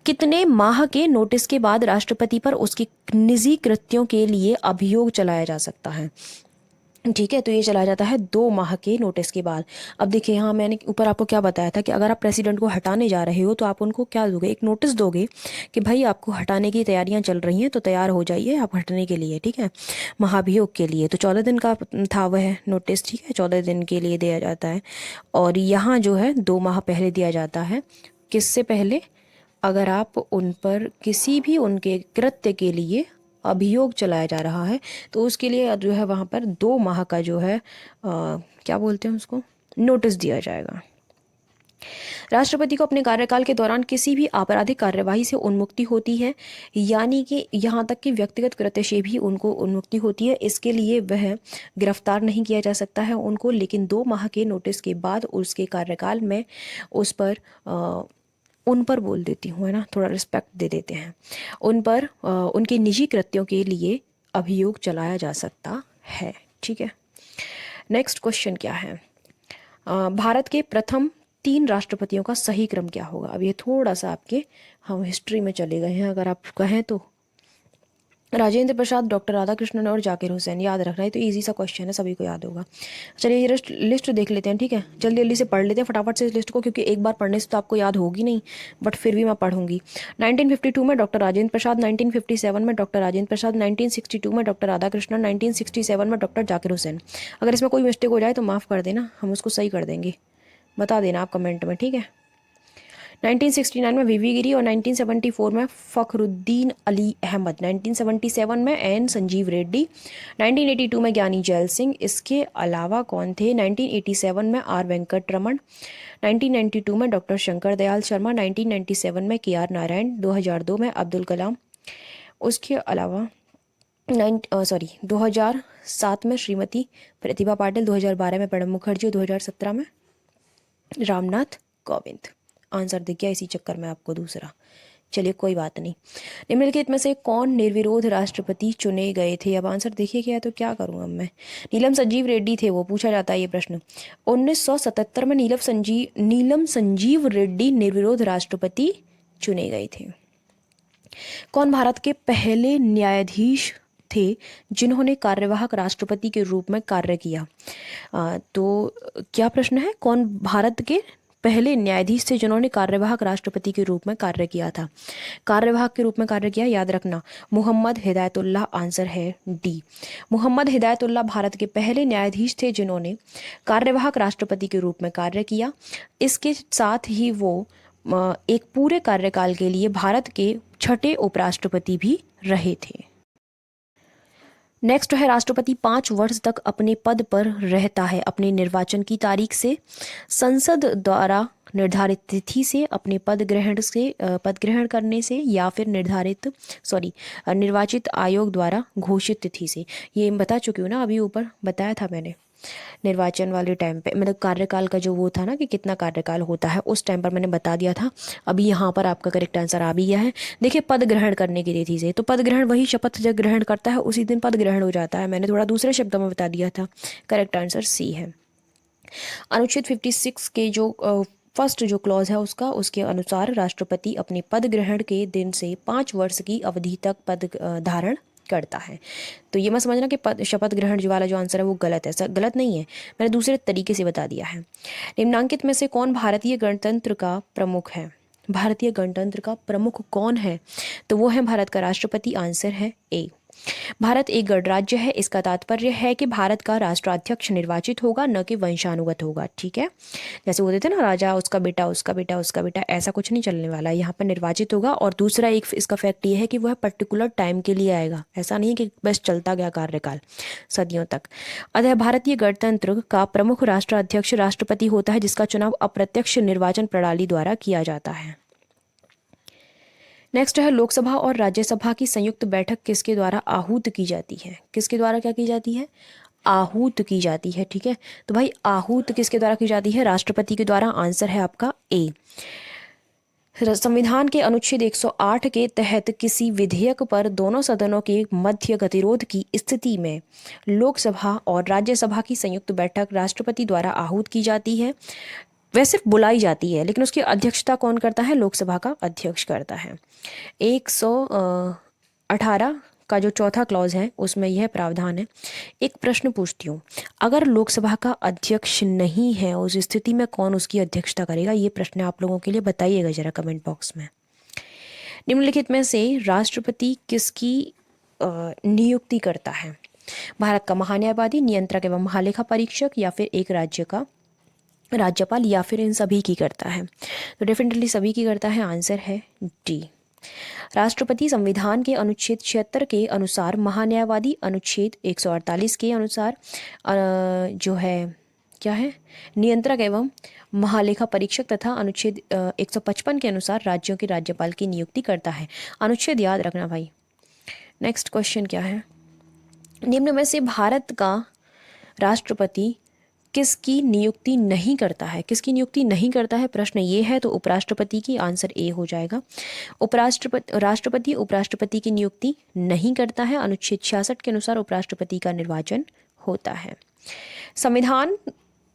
कितने माह के नोटिस के बाद राष्ट्रपति पर उसके निजी कृत्यों के लिए अभियोग चलाया जा सकता है? ठीक है, तो ये चला जाता है 2 माह के नोटिस के बाद। अब देखिए यहाँ मैंने ऊपर आपको क्या बताया था कि अगर आप प्रेसिडेंट को हटाने जा रहे हो तो आप उनको क्या दोगे, एक नोटिस दोगे कि भाई आपको हटाने की तैयारियां चल रही हैं तो तैयार हो जाइए आप हटने के लिए। ठीक है, महाभियोग के लिए तो 14 दिन का था वह नोटिस। ठीक है, 14 दिन के लिए दिया जाता है, और यहाँ जो है 2 माह पहले दिया जाता है। किससे पहले? अगर आप उन पर किसी भी उनके कृत्य के लिए अभियोग चलाया जा रहा है तो उसके लिए जो है वहाँ पर 2 माह का जो है क्या बोलते हैं उसको, नोटिस दिया जाएगा। राष्ट्रपति को अपने कार्यकाल के दौरान किसी भी आपराधिक कार्यवाही से उन्मुक्ति होती है, यानी कि यहाँ तक कि व्यक्तिगत कृत्य से भी उनको उन्मुक्ति होती है। इसके लिए वह गिरफ्तार नहीं किया जा सकता है उनको, लेकिन 2 माह के नोटिस के बाद उसके कार्यकाल में उस पर उन पर बोल देती हूँ, है ना, थोड़ा रिस्पेक्ट दे देते हैं उन पर, उनके निजी कृत्यों के लिए अभियोग चलाया जा सकता है। ठीक है, नेक्स्ट क्वेश्चन क्या है? भारत के प्रथम 3 राष्ट्रपतियों का सही क्रम क्या होगा? अब ये थोड़ा सा आपके हम हिस्ट्री में चले गए हैं, अगर आप कहें तो राजेंद्र प्रसाद, डॉक्टर राधाकृष्णन और जाकिर हुसैन, याद रखना है, तो इजी सा क्वेश्चन है, सभी को याद होगा। चलिए ये लिस्ट देख लेते हैं। ठीक है, जल्दी जल्दी से पढ़ लेते हैं फटाफट से इस लिस्ट को, क्योंकि एक बार पढ़ने से तो आपको याद होगी नहीं, बट फिर भी मैं पढ़ूंगी। 1952 में डॉक्टर राजेंद्र प्रसाद, 1957 में डॉक्टर राजेंद्र प्रसाद, 1962 में डॉक्टर राधाकृष्णन, 1967 में डॉक्टर जाकिर हुसैन। अगर इसमें कोई मिस्टेक हो जाए तो माफ़ कर देना, हम उसको सही कर देंगे, बता देना आप कमेंट में। ठीक है, 1969 में वीवी गिरी और 1974 में फ़खरुद्दीन अली अहमद, 1977 में एन संजीव रेड्डी, 1982 में ज्ञानी जैल सिंह। इसके अलावा कौन थे? 1987 में आर वेंकट रमन, 1992 में डॉक्टर शंकर दयाल शर्मा, 1997 में के आर नारायण, 2002 में अब्दुल कलाम। उसके अलावा 2007 2007 में श्रीमती प्रतिभा पाटिल, 2012 में प्रणब मुखर्जी और 2017 में रामनाथ कोविंद। आंसर दिख गया इसी चक्कर में आपको दूसरा। चलिए कोई बात नहीं। निम्नलिखित में से कौन निर्विरोध राष्ट्रपति चुने गए थे? अब आंसर देखिए क्या है, तो क्या करूं अब मैं। नीलम संजीव रेड्डी थे वो, पूछा जाता है ये प्रश्न। 1977 में नीलम संजीव रेड्डी निर्विरोध राष्ट्रपति चुने गए थे। कौन भारत के पहले न्यायाधीश थे जिन्होंने कार्यवाहक राष्ट्रपति के रूप में कार्य किया? तो क्या प्रश्न है, कौन भारत के पहले न्यायाधीश थे जिन्होंने कार्यवाहक राष्ट्रपति के रूप में कार्य किया था? कार्यवाहक के रूप में कार्य किया, याद रखना, मोहम्मद हिदायतुल्लाह। आंसर है डी, मोहम्मद हिदायतुल्लाह भारत के पहले न्यायाधीश थे जिन्होंने कार्यवाहक राष्ट्रपति के रूप में कार्य किया। इसके साथ ही वो एक पूरे कार्यकाल के लिए भारत के छठे उपराष्ट्रपति भी रहे थे। नेक्स्ट है, राष्ट्रपति 5 वर्ष तक अपने पद पर रहता है अपने निर्वाचन की तारीख से, संसद द्वारा निर्धारित तिथि से, अपने पद ग्रहण करने से, या फिर निर्वाचित आयोग द्वारा घोषित तिथि से। ये बता चुकी हूँ ना, अभी ऊपर बताया था मैंने निर्वाचन वाले टाइम पे, मतलब कार्यकाल का जो वो था ना कि कितना कार्यकाल होता है, उस टाइम पर मैंने बता दिया था। अभी यहाँ पर आपका करेक्ट आंसर आ भी गया है। देखिए, पद ग्रहण करने की तिथि से, तो पद ग्रहण वही शपथ जब ग्रहण करता है उसी दिन पद ग्रहण हो जाता है। मैंने थोड़ा दूसरे शब्दों में बता दिया था। करेक्ट आंसर सी है। अनुच्छेद 56 के जो फर्स्ट जो क्लॉज है उसके अनुसार राष्ट्रपति अपने पद ग्रहण के दिन से 5 वर्ष की अवधि तक पद धारण करता है। तो ये मत समझना कि शपथ ग्रहण वाला जो आंसर है वो गलत है, गलत नहीं है, मैंने दूसरे तरीके से बता दिया है। निम्नांकित में से कौन भारतीय गणतंत्र का प्रमुख है? भारतीय गणतंत्र का प्रमुख कौन है? तो वो है भारत का राष्ट्रपति। आंसर है ए। भारत एक गणराज्य है, इसका तात्पर्य है कि भारत का राष्ट्राध्यक्ष निर्वाचित होगा, न कि वंशानुगत होगा। ठीक है, जैसे बोलते थे ना, राजा उसका बेटा उसका बेटा उसका बेटा, ऐसा कुछ नहीं चलने वाला है, यहाँ पर निर्वाचित होगा। और दूसरा एक इसका फैक्ट ये है कि वह पर्टिकुलर टाइम के लिए आएगा, ऐसा नहीं कि बस चलता गया कार्यकाल सदियों तक। अतः भारतीय गणतंत्र का प्रमुख राष्ट्राध्यक्ष राष्ट्रपति होता है, जिसका चुनाव अप्रत्यक्ष निर्वाचन प्रणाली द्वारा किया जाता है। नेक्स्ट है, लोकसभा और राज्यसभा की संयुक्त बैठक किसके द्वारा आहूत की जाती है? किसके द्वारा क्या की जाती है? आहूत की जाती है। ठीक है, तो भाई आहूत किसके द्वारा की जाती है? राष्ट्रपति के द्वारा। आंसर है आपका ए। संविधान के अनुच्छेद 108 के तहत किसी विधेयक पर दोनों सदनों के मध्य गतिरोध की स्थिति में लोकसभा और राज्यसभा की संयुक्त बैठक राष्ट्रपति द्वारा आहूत की जाती है। वह सिर्फ बुलाई जाती है, लेकिन उसकी अध्यक्षता कौन करता है? लोकसभा का अध्यक्ष करता है। 118 का जो चौथा क्लॉज है उसमें यह प्रावधान है। एक प्रश्न पूछती हूँ, अगर लोकसभा का अध्यक्ष नहीं है, उस स्थिति में कौन उसकी अध्यक्षता करेगा? ये प्रश्न आप लोगों के लिए बताइएगा जरा कमेंट बॉक्स में। निम्नलिखित में से राष्ट्रपति किसकी नियुक्ति करता है? भारत का महान्यायवादी, नियंत्रक एवं महालेखा परीक्षक, या फिर एक राज्य का राज्यपाल, या फिर इन सभी की करता है? तो डेफिनेटली सभी की करता है। आंसर है डी। राष्ट्रपति संविधान के अनुच्छेद 76 के अनुसार, महान्यायवादी अनुच्छेद 148 के अनुसार जो है क्या है, नियंत्रक एवं महालेखा परीक्षक, तथा अनुच्छेद 155 के अनुसार राज्यों के राज्यपाल की नियुक्ति करता है। अनुच्छेद याद रखना भाई। नेक्स्ट क्वेश्चन क्या है, निम्न में से भारत का राष्ट्रपति किसकी नियुक्ति नहीं करता है? किसकी नियुक्ति नहीं करता है प्रश्न ये है, तो उपराष्ट्रपति की। आंसर ए हो जाएगा। राष्ट्रपति उपराष्ट्रपति की नियुक्ति नहीं करता है। अनुच्छेद 66 के अनुसार उपराष्ट्रपति का निर्वाचन होता है। संविधान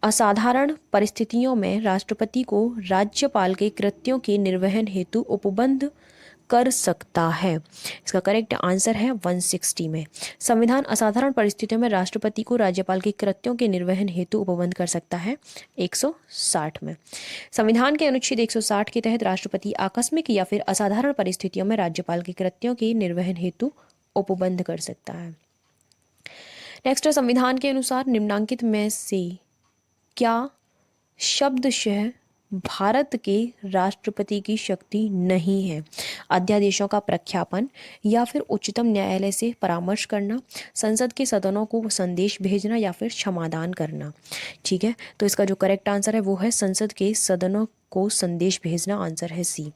असाधारण परिस्थितियों में राष्ट्रपति को राज्यपाल के कृत्यों के निर्वहन हेतु उपबंध कर सकता है। इसका करेक्ट आंसर है 160 में। संविधान असाधारण परिस्थितियों में राष्ट्रपति को राज्यपाल के कृत्यों के निर्वहन हेतु उपबंध कर सकता है 160 में। संविधान के अनुच्छेद 160 के तहत राष्ट्रपति आकस्मिक या फिर असाधारण परिस्थितियों में राज्यपाल के कृत्यों के निर्वहन हेतु उपबंध कर सकता है। नेक्स्ट है, संविधान के अनुसार निम्नांकित में से क्या शब्दशः भारत के राष्ट्रपति की शक्ति नहीं है? अध्यादेशों का प्रख्यापन, या फिर उच्चतम न्यायालय से परामर्श करना, संसद के सदनों को संदेश भेजना, या फिर क्षमादान करना। ठीक है, तो इसका जो करेक्ट आंसर है वो है संसद के सदनों को संदेश भेजना, आंसर है सी।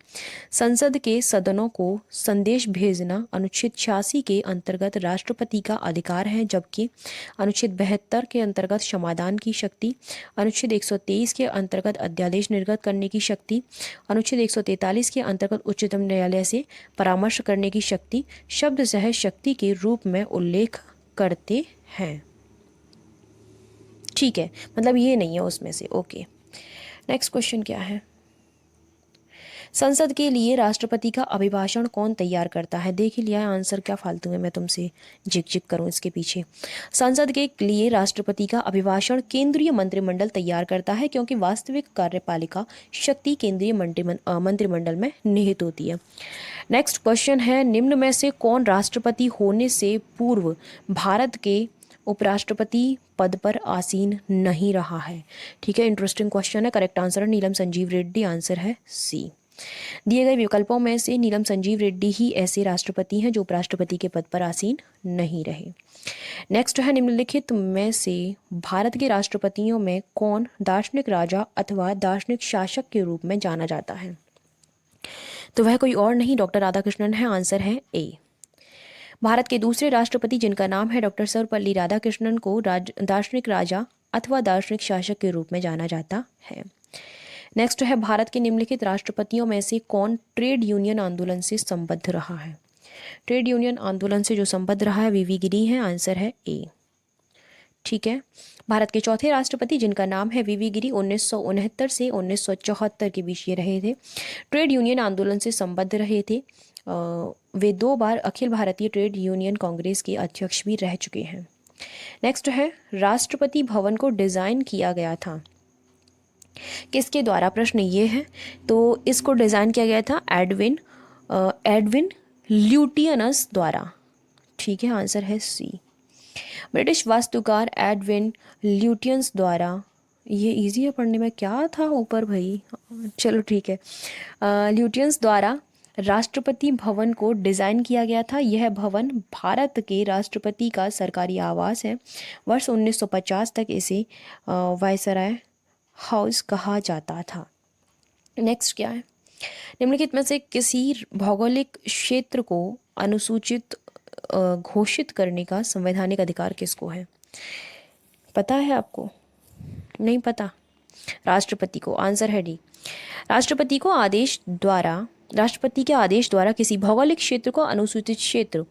संसद के सदनों को संदेश भेजना अनुच्छेद 86 के अंतर्गत राष्ट्रपति का अधिकार है, जबकि अनुच्छेद 72 के अंतर्गत क्षमादान की शक्ति, अनुच्छेद 123 के अंतर्गत अध्यादेश निर्गत करने की शक्ति, अनुच्छेद 143 के अंतर्गत उच्चतम न्यायालय से परामर्श करने की शक्ति शब्द सह शक्ति के रूप में उल्लेख करते हैं। ठीक है, मतलब ये नहीं है उसमें से। ओके, नेक्स्ट क्वेश्चन क्या है? संसद के लिए राष्ट्रपति का अभिभाषण कौन तैयार करता है? देख ही लिया है आंसर, क्या फालतू में मैं तुमसे जिक जिक करूं इसके पीछे। संसद के लिए राष्ट्रपति का अभिभाषण केंद्रीय मंत्रिमंडल तैयार करता है, क्योंकि वास्तविक कार्यपालिका शक्ति केंद्रीय मंत्रिमंडल में निहित होती है। नेक्स्ट क्वेश्चन है, निम्न में से कौन राष्ट्रपति होने से पूर्व भारत के उपराष्ट्रपति पद पर आसीन नहीं रहा है? ठीक है, इंटरेस्टिंग क्वेश्चन है। करेक्ट आंसर है नीलम संजीव रेड्डी, आंसर है सी। दिए गए विकल्पों में से नीलम संजीव रेड्डी ही ऐसे राष्ट्रपति हैं जो उपराष्ट्रपति के पद पर आसीन नहीं रहे। नेक्स्ट है, निम्नलिखित में से भारत के राष्ट्रपतियों में कौन दार्शनिक राजा अथवा दार्शनिक शासक के रूप में जाना जाता है? तो वह कोई और नहीं डॉक्टर राधाकृष्णन है, आंसर है ए। भारत के दूसरे राष्ट्रपति जिनका नाम है डॉक्टर सर्वपल्ली राधाकृष्णन को दार्शनिक राजा अथवा दार्शनिक शासक के रूप में जाना जाता है। नेक्स्ट है, भारत के निम्नलिखित राष्ट्रपतियों में से कौन ट्रेड यूनियन आंदोलन से संबद्ध रहा है? ट्रेड यूनियन आंदोलन से जो संबद्ध रहा है वीवी गिरी है, आंसर है ए। ठीक है, भारत के चौथे राष्ट्रपति जिनका नाम है वीवी गिरी 1969 से 1974 के बीच ये रहे थे। ट्रेड यूनियन आंदोलन से संबद्ध रहे थे। वे 2 बार अखिल भारतीय ट्रेड यूनियन कांग्रेस के अध्यक्ष भी रह चुके हैं। नेक्स्ट है, राष्ट्रपति भवन को डिज़ाइन किया गया था किसके द्वारा? प्रश्न ये है। तो इसको डिज़ाइन किया गया था एडविन ल्यूटियनस द्वारा। ठीक है, आंसर है सी। ब्रिटिश वास्तुकार एडविन ल्यूटियंस द्वारा। ये इजी है पढ़ने में, क्या था ऊपर भाई, चलो ठीक है। ल्यूटियंस द्वारा राष्ट्रपति भवन को डिज़ाइन किया गया था। यह भवन भारत के राष्ट्रपति का सरकारी आवास है। वर्ष 1950 तक इसे वायसराय हाउस कहा जाता था। नेक्स्ट क्या है, निम्नलिखित में से किसी भौगोलिक क्षेत्र को अनुसूचित घोषित करने का संवैधानिक अधिकार किसको है? पता है आपको? नहीं पता? राष्ट्रपति को, आंसर है डी। राष्ट्रपति के आदेश द्वारा किसी भौगोलिक क्षेत्र को अनुसूचित क्षेत्र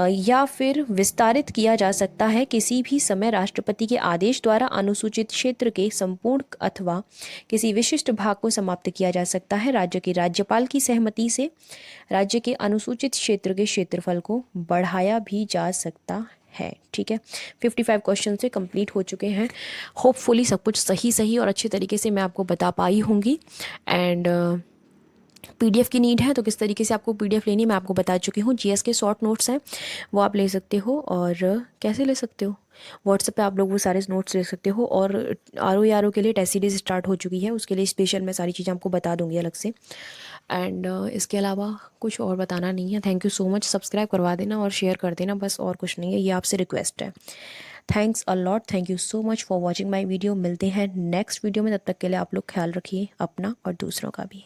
या फिर विस्तारित किया जा सकता है। किसी भी समय राष्ट्रपति के आदेश द्वारा अनुसूचित क्षेत्र के संपूर्ण अथवा किसी विशिष्ट भाग को समाप्त किया जा सकता है। राज्य के राज्यपाल की सहमति से राज्य के अनुसूचित क्षेत्र के क्षेत्रफल को बढ़ाया भी जा सकता है। ठीक है, 55 क्वेश्चन से कंप्लीट हो चुके हैं। होपफुली सब कुछ सही और अच्छे तरीके से मैं आपको बता पाई होंगी। एंड पीडीएफ की नीड है तो किस तरीके से आपको पीडीएफ लेनी मैं आपको बता चुकी हूँ। जीएस के शॉर्ट नोट्स हैं वो आप ले सकते हो। और कैसे ले सकते हो? व्हाट्सएप पे आप लोग वो सारे नोट्स ले सकते हो। और आर के लिए टेस्ट सीरीज स्टार्ट हो चुकी है, उसके लिए स्पेशल मैं सारी चीज़ें आपको बता दूंगी अलग से। एंड इसके अलावा कुछ और बताना नहीं है। Thank you so much. Subscribe करवा देना और शेयर कर देना, बस और कुछ नहीं है, ये आपसे रिक्वेस्ट है। Thanks a lot, thank you so much for watching my video. मिलते हैं नेक्स्ट वीडियो में, तब तक के लिए आप लोग ख्याल रखिए अपना और दूसरों का भी।